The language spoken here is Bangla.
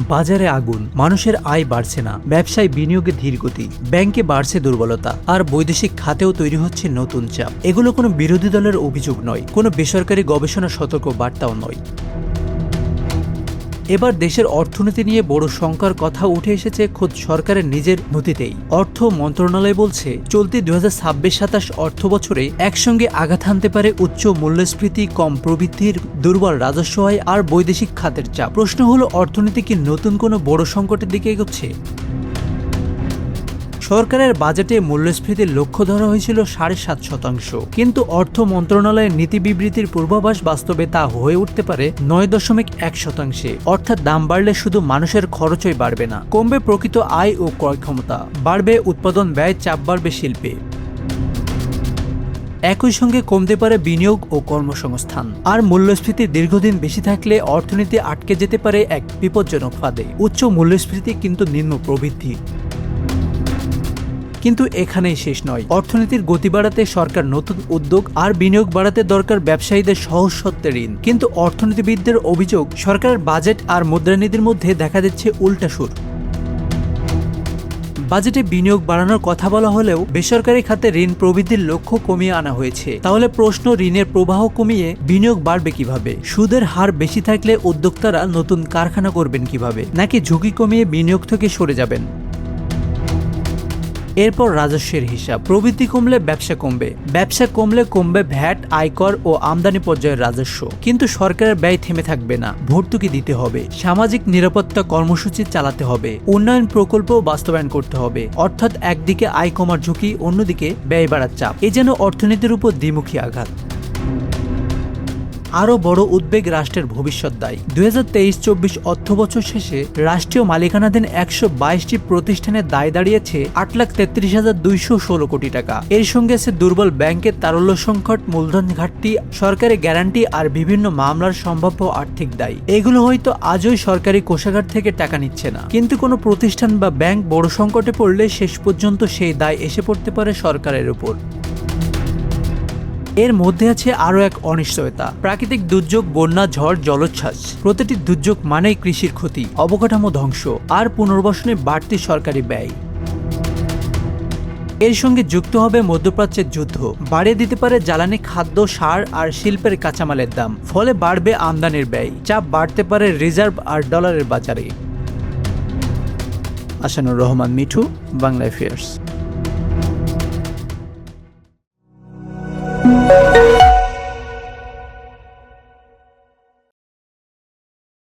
বাজারে আগুন, মানুষের আয় বাড়ছে না, ব্যবসায় বিনিয়োগে ধীরগতি, ব্যাংকে বাড়ছে দুর্বলতা, আর বৈদেশিক খাতেও তৈরি হচ্ছে নতুন চাপ। এগুলো কোনো বিরোধী দলের অভিযোগ নয়, কোনো বেসরকারি গবেষণা সতর্ক বার্তাও নয়। এবার দেশের অর্থনীতি নিয়ে বড় শঙ্কার কথা উঠে এসেছে খোদ সরকারের নিজের নথিতেই। অর্থ মন্ত্রণালয় বলছে, চলতি 2026-27 অর্থ বছরে একসঙ্গে আঘাত হানতে পারে উচ্চ মূল্যস্ফীতি, কম প্রবৃদ্ধির, দুর্বল রাজস্ব আয় আর বৈদেশিক খাতের চাপ। প্রশ্ন হলো, অর্থনীতি কি নতুন কোনো বড় সংকটের দিকে এগোচ্ছে? সরকারের বাজেটে মূল্যস্ফীতির লক্ষ্য ধরা হয়েছিল 7.5%, কিন্তু অর্থ মন্ত্রণালয়ের নীতি বিবৃতির পূর্বাভাস বাস্তবে তা হয়ে উঠতে পারে 9.1%। অর্থাৎ দাম বাড়লে শুধু মানুষের খরচই বাড়বে না, কমবে প্রকৃত আয় ও ক্রয় ক্ষমতা, বাড়বে উৎপাদন ব্যয়, চাপ বাড়বে শিল্পে। একই সঙ্গে কমতে পারে বিনিয়োগ ও কর্মসংস্থান। আর মূল্যস্ফীতি দীর্ঘদিন বেশি থাকলে অর্থনীতি আটকে যেতে পারে এক বিপজ্জনক ফাঁদে। উচ্চ মূল্যস্ফীতি কিন্তু নিম্ন প্রবৃদ্ধি। কিন্তু এখানেই শেষ নয়। অর্থনীতির গতি বাড়াতে সরকার নতুন উদ্যোগ আর বিনিয়োগ বাড়াতে দরকার ব্যবসায়ীদের সহজ শর্তে ঋণ। কিন্তু অর্থনীতিবিদদের অভিযোগ, সরকারের বাজেট আর মুদ্রানীতির মধ্যে দেখা যাচ্ছে উল্টা সুর। বাজেটে বিনিয়োগ বাড়ানোর কথা বলা হলেও বেসরকারি খাতে ঋণ প্রবৃদ্ধির লক্ষ্য কমিয়ে আনা হয়েছে। তাহলে প্রশ্ন, ঋণের প্রবাহ কমিয়ে বিনিয়োগ বাড়বে কিভাবে? সুদের হার বেশি থাকলে উদ্যোক্তারা নতুন কারখানা করবেন কিভাবে? নাকি ঝুঁকি কমিয়ে বিনিয়োগ থেকে সরে যাবেন? এরপর রাজস্বের হিসাব। প্রবৃদ্ধি কমলে ব্যবসা কমবে, ব্যবসা কমলে কমবে ভ্যাট, আয়কর ও আমদানি পর্যায়ের রাজস্ব। কিন্তু সরকারের ব্যয় থেমে থাকবে না, ভর্তুকি দিতে হবে, সামাজিক নিরাপত্তা কর্মসূচি চালাতে হবে, উন্নয়ন প্রকল্প বাস্তবায়ন করতে হবে। অর্থাৎ একদিকে আয় কমার ঝুঁকি, অন্যদিকে ব্যয় বাড়ার চাপ। এ যেন অর্থনীতির উপর দ্বিমুখী আঘাত। আরও বড় উদ্বেগ রাষ্ট্রের ভবিষ্যৎ দায়। 2023-24 অর্থবছর শেষে রাষ্ট্রীয় মালিকানাধীন 122টি প্রতিষ্ঠানের দায় দাঁড়িয়েছে 8,33,216 কোটি টাকা। এর সঙ্গে আছে দুর্বল ব্যাংকের তারল্য সংকট, মূলধন ঘাটতি, সরকারি গ্যারান্টি আর বিভিন্ন মামলার সম্ভাব্য আর্থিক দায়। এগুলো হয়তো আজই সরকারি কোষাগার থেকে টাকা নিচ্ছে না, কিন্তু কোনো প্রতিষ্ঠান বা ব্যাংক বড় সংকটে পড়লে শেষ পর্যন্ত সেই দায় এসে পড়তে পারে সরকারের উপর। এর মধ্যে আছে আরও এক অনিশ্চয়তা। প্রাকৃতিক দুর্যোগ, বন্যা, ঝড়, জলোচ্ছ্বাস। প্রতিটি দুর্যোগ মানেই কৃষির ক্ষতি, অবকাঠামো ধ্বংস আর পুনর্বাসনে বাড়তি সরকারি ব্যয়। এর সঙ্গে যুক্ত হবে মধ্যপ্রাচ্যের যুদ্ধ, বাড়িয়ে দিতে পারে জ্বালানি, খাদ্য, সার আর শিল্পের কাঁচামালের দাম। ফলে বাড়বে আমদানির ব্যয়, চাপ বাড়তে পারে রিজার্ভ আর ডলারের বাজারে। আসানুর রহমান মিঠু, বাংলা অ্যাফেয়ার্স।